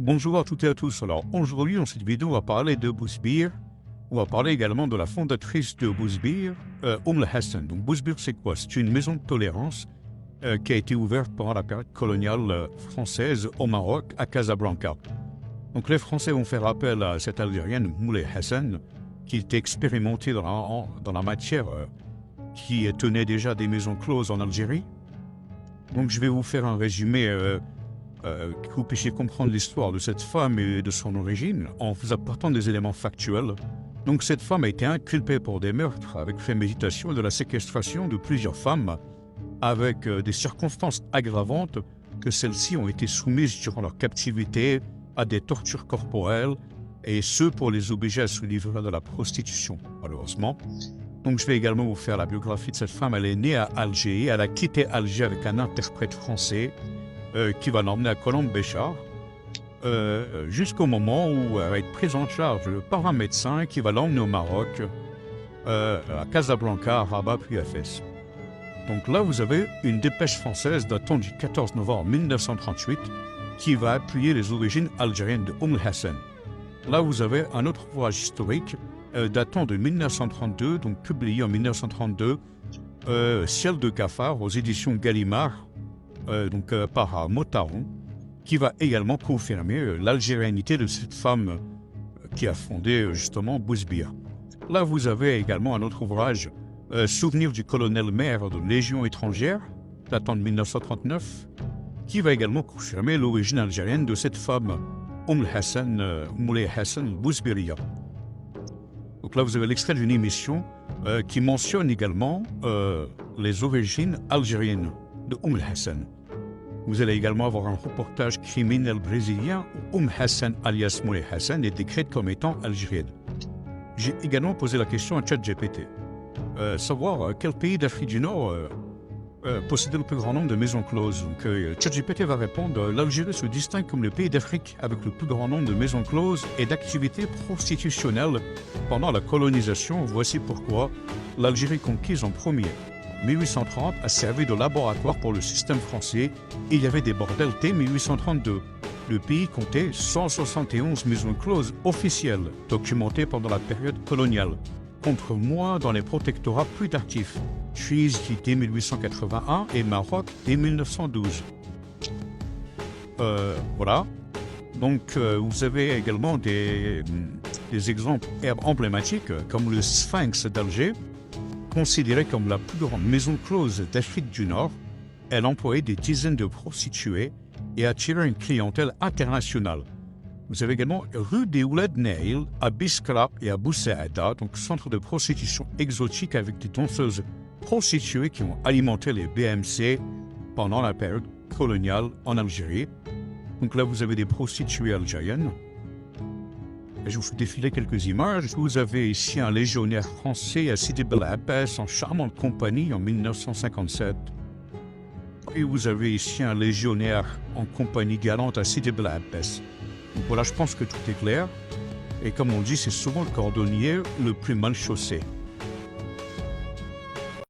Bonjour à toutes et à tous. Alors aujourd'hui dans cette vidéo on va parler de Bouzbir. On va parler également de la fondatrice de Bouzbir, Hassan. Donc Bouzbir c'est quoi? C'est une maison de tolérance qui a été ouverte pendant la période coloniale française au Maroc, à Casablanca. Donc les Français vont faire appel à cette Algérienne, Moulay Hassan, qui était expérimentée dans la matière, qui tenait déjà des maisons closes en Algérie. Donc je vais vous faire un résumé que vous puissiez comprendre l'histoire de cette femme et de son origine en vous apportant des éléments factuels. Donc cette femme a été inculpée pour des meurtres avec préméditation et de la séquestration de plusieurs femmes avec des circonstances aggravantes que celles-ci ont été soumises durant leur captivité à des tortures corporelles et ce pour les obliger à se livrer de la prostitution, malheureusement. Donc je vais également vous faire la biographie de cette femme. Elle est née à Alger, elle a quitté Alger avec un interprète français qui va l'emmener à Colombe-Béchar jusqu'au moment où elle va être prise en charge par un médecin qui va l'emmener au Maroc, à Casablanca, à Rabat puis à Fès. Donc là vous avez une dépêche française datant du 14 novembre 1938 qui va appuyer les origines algériennes de Hassan. Là vous avez un autre ouvrage historique datant de 1932, donc publié en 1932, Ciel de cafard aux éditions Gallimard, par Motaron, qui va également confirmer l'algérianité de cette femme qui a fondé justement Bouzbir. Là vous avez également un autre ouvrage, Souvenir du colonel maire de Légion étrangère, datant de 1939, qui va également confirmer l'origine algérienne de cette femme, Hassan, Moulay Hassan Bouzbiria. Donc là vous avez l'extrait d'une émission qui mentionne également les origines algériennes de Hassan. Vous allez également avoir un reportage criminel brésilien où Hassan alias Moulay Hassan est décrite comme étant algérienne. J'ai également posé la question à ChatGPT, savoir quel pays d'Afrique du Nord possédait le plus grand nombre de maisons closes. Donc ChatGPT va répondre, l'Algérie se distingue comme le pays d'Afrique avec le plus grand nombre de maisons closes et d'activités prostitutionnelles pendant la colonisation. Voici pourquoi l'Algérie conquise en premier. 1830 a servi de laboratoire pour le système français et il y avait des bordels dès 1832. Le pays comptait 171 maisons closes officielles documentées pendant la période coloniale, contre moins dans les protectorats plus tardifs, Tunisie dès 1881 et Maroc dès 1912. Voilà. Donc vous avez également des exemples emblématiques comme le Sphinx d'Alger, considérée comme la plus grande maison close d'Afrique du Nord. Elle employait des dizaines de prostituées et attirait une clientèle internationale. Vous avez également rue des Ouled Nail à Biskra et à Boussaïda, donc centre de prostitution exotique avec des danseuses prostituées qui ont alimenté les BMC pendant la période coloniale en Algérie. Donc là vous avez des prostituées algériennes. Et je vous fais défiler quelques images. Vous avez ici un légionnaire français à Sidi Bel Abbès en charmante compagnie en 1957. Et vous avez ici un légionnaire en compagnie galante à Sidi Bel Abbès. Voilà, je pense que tout est clair. Et comme on dit, c'est souvent le cordonnier le plus mal chaussé.